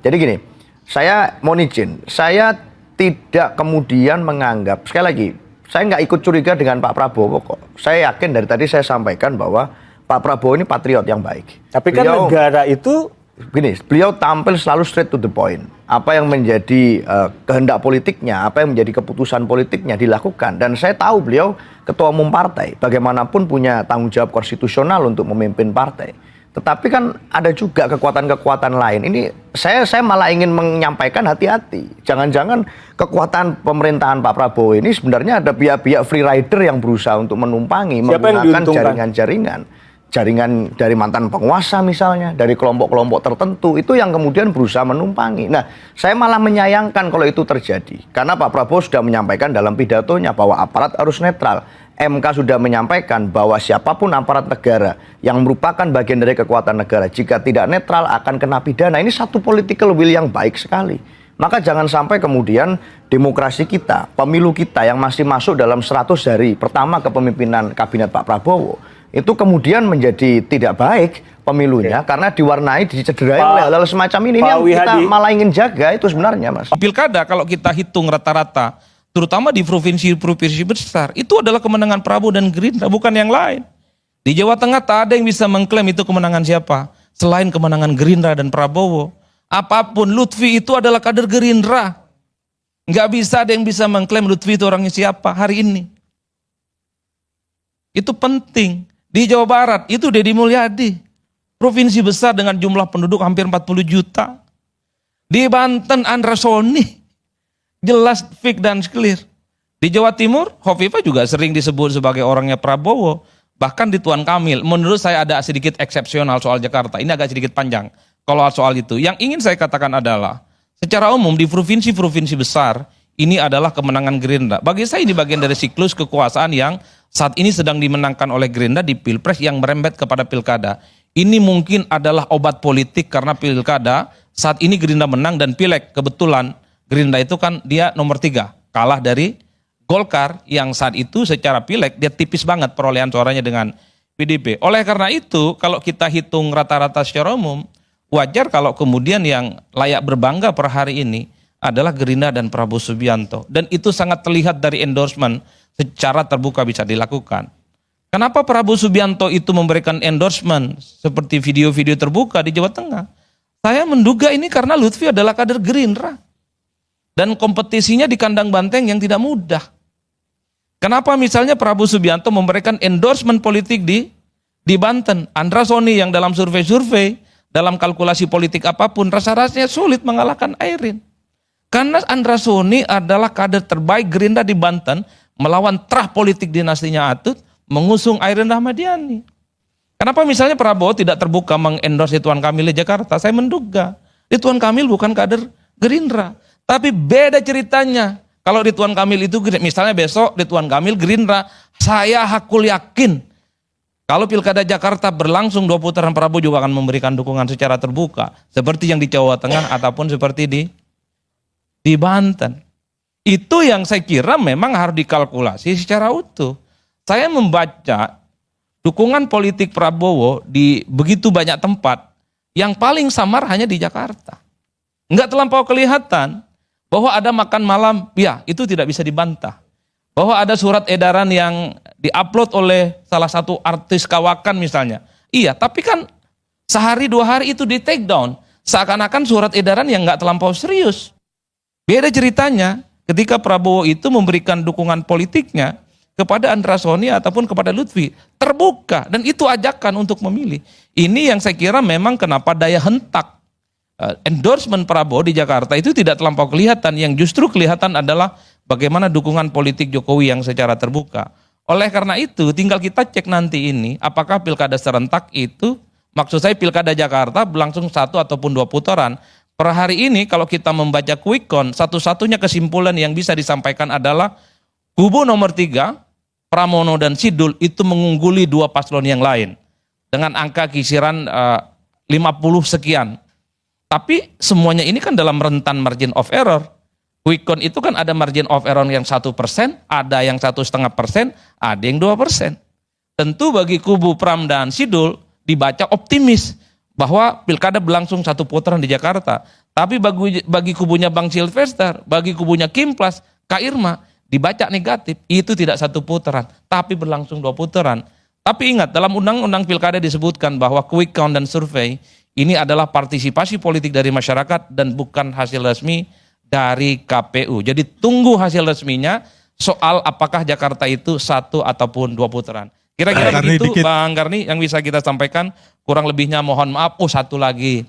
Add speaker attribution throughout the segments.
Speaker 1: Jadi gini, saya mohon izin, saya tidak kemudian menganggap, sekali lagi, saya nggak ikut curiga dengan Pak Prabowo kok. Saya yakin dari tadi saya sampaikan bahwa Pak Prabowo ini patriot yang baik.
Speaker 2: Tapi kan negara itu
Speaker 1: gini, beliau tampil selalu straight to the point. Apa yang menjadi kehendak politiknya, apa yang menjadi keputusan politiknya dilakukan. Dan saya tahu beliau ketua umum partai, bagaimanapun punya tanggung jawab konstitusional untuk memimpin partai. Tetapi kan ada juga kekuatan-kekuatan lain. Ini saya malah ingin menyampaikan hati-hati. Jangan-jangan kekuatan pemerintahan Pak Prabowo ini sebenarnya ada pihak-pihak free rider yang berusaha untuk menumpangi, menggunakan jaringan-jaringan. Jaringan dari mantan penguasa misalnya, dari kelompok-kelompok tertentu, itu yang kemudian berusaha menumpangi. Nah, saya malah menyayangkan kalau itu terjadi. Karena Pak Prabowo sudah menyampaikan dalam pidatonya bahwa aparat harus netral. MK sudah menyampaikan bahwa siapapun aparat negara yang merupakan bagian dari kekuatan negara, jika tidak netral akan kena pidana. Ini satu political will yang baik sekali. Maka jangan sampai kemudian demokrasi kita, pemilu kita yang masih masuk dalam 100 hari pertama kepemimpinan kabinet Pak Prabowo, itu kemudian menjadi tidak baik pemilunya karena diwarnai, dicederai oleh hal-hal semacam ini. Ini yang kita malah ingin jaga itu sebenarnya, Mas.
Speaker 3: Pilkada kalau kita hitung rata-rata, terutama di provinsi-provinsi besar, itu adalah kemenangan Prabowo dan Gerindra, bukan yang lain. Di Jawa Tengah tak ada yang bisa mengklaim itu kemenangan siapa selain kemenangan Gerindra dan Prabowo. Apapun, Lutfi itu adalah kader Gerindra. Nggak bisa ada yang bisa mengklaim Lutfi itu orangnya siapa hari ini. Itu penting. Di Jawa Barat itu Deddy Mulyadi, provinsi besar dengan jumlah penduduk hampir 40 juta. Di Banten Andra Soni, jelas fix dan clear. Di Jawa Timur Hovifah juga sering disebut sebagai orangnya Prabowo. Bahkan Ridwan Kamil, menurut saya ada sedikit eksepsional soal Jakarta. Ini agak sedikit panjang kalau soal itu. Yang ingin saya katakan adalah, secara umum di provinsi-provinsi besar, ini adalah kemenangan Gerindra. Bagi saya ini bagian dari siklus kekuasaan yang saat ini sedang dimenangkan oleh Gerindra di Pilpres yang merembet kepada Pilkada. Ini mungkin adalah obat politik karena Pilkada saat ini Gerindra menang dan Pileg kebetulan Gerindra itu kan dia nomor 3. Kalah dari Golkar yang saat itu secara Pileg dia tipis banget perolehan suaranya dengan PDIP. Oleh karena itu kalau kita hitung rata-rata secara umum, wajar kalau kemudian yang layak berbangga per hari ini adalah Gerindra dan Prabowo Subianto. Dan itu sangat terlihat dari endorsement secara terbuka bisa dilakukan. Kenapa Prabowo Subianto itu memberikan endorsement seperti video-video terbuka di Jawa Tengah? Saya menduga ini karena Lutfi adalah kader Gerindra. Dan kompetisinya di kandang banteng yang tidak mudah. Kenapa misalnya Prabowo Subianto memberikan endorsement politik di Banten? Andra Soni yang dalam survei-survei, dalam kalkulasi politik apapun, rasa-rasanya sulit mengalahkan Airin. Karena Andra Soni adalah kader terbaik Gerindra di Banten, melawan terah politik dinastinya Atut, mengusung Airin Rahmadiani. Kenapa misalnya Prabowo tidak terbuka mengendorse Ridwan Kamil di Jakarta? Saya menduga Ridwan Kamil bukan kader Gerindra. Tapi beda ceritanya. Kalau Ridwan Kamil itu, misalnya besok Ridwan Kamil Gerindra, saya hakul yakin kalau Pilkada Jakarta berlangsung 2 putaran, Prabowo juga akan memberikan dukungan secara terbuka. Seperti yang di Jawa Tengah ataupun seperti di Banten. Itu yang saya kira memang harus dikalkulasi secara utuh. Saya membaca dukungan politik Prabowo di begitu banyak tempat, yang paling samar hanya di Jakarta. Enggak terlampau kelihatan bahwa ada makan malam, ya itu tidak bisa dibantah. Bahwa ada surat edaran yang diupload oleh salah satu artis kawakan misalnya. Iya, tapi kan sehari 2 hari itu di take down. Seakan-akan surat edaran yang enggak terlampau serius. Beda ceritanya ketika Prabowo itu memberikan dukungan politiknya kepada Andra Soni ataupun kepada Lutfi, terbuka, dan itu ajakan untuk memilih. Ini yang saya kira memang kenapa daya hentak endorsement Prabowo di Jakarta itu tidak terlampau kelihatan. Yang justru kelihatan adalah bagaimana dukungan politik Jokowi yang secara terbuka. Oleh karena itu tinggal kita cek nanti ini apakah pilkada serentak itu, maksud saya pilkada Jakarta berlangsung 1 ataupun 2 putaran. Per hari ini kalau kita membaca quick count, satu-satunya kesimpulan yang bisa disampaikan adalah kubu nomor 3, Pramono dan Sidul itu mengungguli 2 paslon yang lain dengan angka kisiran 50 sekian. Tapi semuanya ini kan dalam rentan margin of error. Quick count itu kan ada margin of error yang 1%, ada yang 1,5%, ada yang 2%. Tentu bagi kubu Pram dan Sidul dibaca optimis bahwa pilkada berlangsung 1 putaran di Jakarta. Tapi bagi kubunya Bang Silvester, bagi kubunya Kimplas, Kak Irma, dibaca negatif, itu tidak satu putaran, tapi berlangsung 2 putaran. Tapi ingat, dalam undang-undang pilkada disebutkan bahwa quick count dan survei ini adalah partisipasi politik dari masyarakat dan bukan hasil resmi dari KPU. Jadi tunggu hasil resminya soal apakah Jakarta itu 1 ataupun 2 putaran. Kira-kira begitu Bang Karni yang bisa kita sampaikan. Kurang lebihnya mohon maaf. Satu lagi.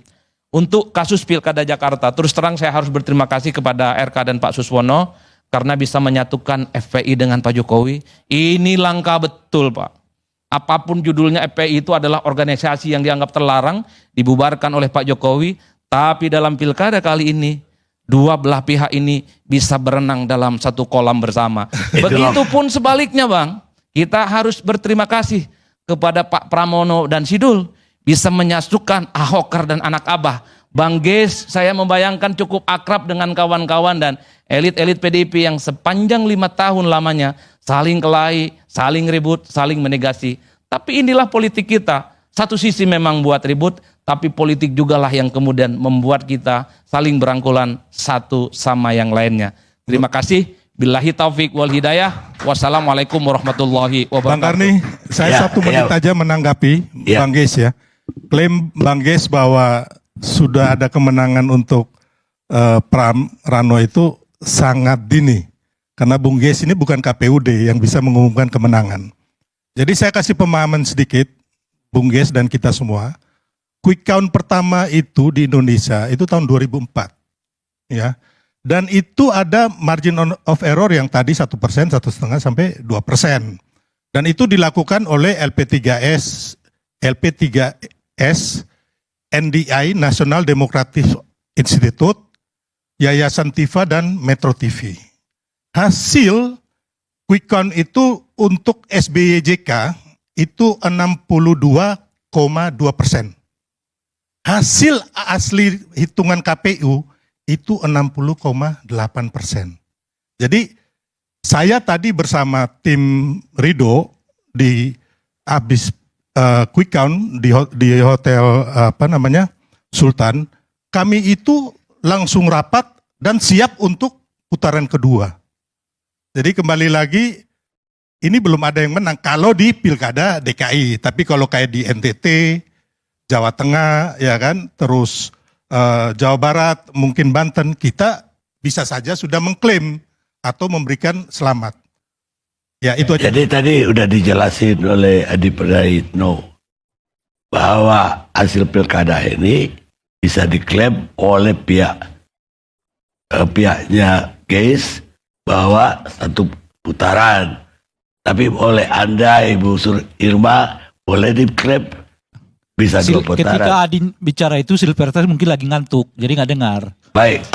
Speaker 3: Untuk kasus Pilkada Jakarta, terus terang saya harus berterima kasih kepada RK dan Pak Suswono karena bisa menyatukan FPI dengan Pak Jokowi. Ini langkah betul Pak. Apapun judulnya, FPI itu adalah organisasi yang dianggap terlarang, dibubarkan oleh Pak Jokowi. Tapi dalam Pilkada kali ini, dua belah pihak ini bisa berenang dalam satu kolam bersama. Begitupun sebaliknya Bang, kita harus berterima kasih kepada Pak Pramono dan Sidul bisa menyatukan Ahokar dan anak Abah. Bang Ges, saya membayangkan cukup akrab dengan kawan-kawan dan elit-elit PDIP yang sepanjang 5 tahun lamanya saling kelahi, saling ribut, saling menegasi. Tapi inilah politik kita. Satu sisi memang buat ribut, tapi politik jugalah yang kemudian membuat kita saling berangkulan satu sama yang lainnya. Terima kasih. Billahi taufik wal hidayah. Wassalamualaikum warahmatullahi wabarakatuh.
Speaker 4: Bang Karni, saya 1 menit aja menanggapi Bang Ges ya. Klaim Bang Ges bahwa sudah ada kemenangan untuk Pram Rano itu sangat dini. Karena Bung Ges ini bukan KPUD yang bisa mengumumkan kemenangan. Jadi saya kasih pemahaman sedikit, Bung Ges dan kita semua. Quick count pertama itu di Indonesia itu tahun 2004. Ya. Dan itu ada margin of error yang tadi 1%, 1,5% sampai 2%. Dan itu dilakukan oleh LP3S, NDI, National Democratic Institute, Yayasan TIFA, dan Metro TV. Hasil quick count itu untuk SBYJK itu 62,2%. Hasil asli hitungan KPU itu 60,8%. Jadi saya tadi bersama tim Rido di habis quick count di hotel Sultan, kami itu langsung rapat dan siap untuk putaran kedua. Jadi kembali lagi, ini belum ada yang menang kalau di Pilkada DKI, tapi kalau kayak di NTT, Jawa Tengah, ya kan, terus Jawa Barat, mungkin Banten, kita bisa saja sudah mengklaim atau memberikan selamat. Ya itu aja.
Speaker 5: Jadi tadi udah dijelasin oleh Adi Praitno bahwa hasil pilkada ini bisa diklaim oleh pihaknya Ges bahwa 1 putaran. Tapi oleh Anda, Ibu Irma, boleh diklaim bisa 2 putaran.
Speaker 6: Ketika Adin bicara itu, Silverter mungkin lagi ngantuk, jadi nggak dengar.
Speaker 5: Baik.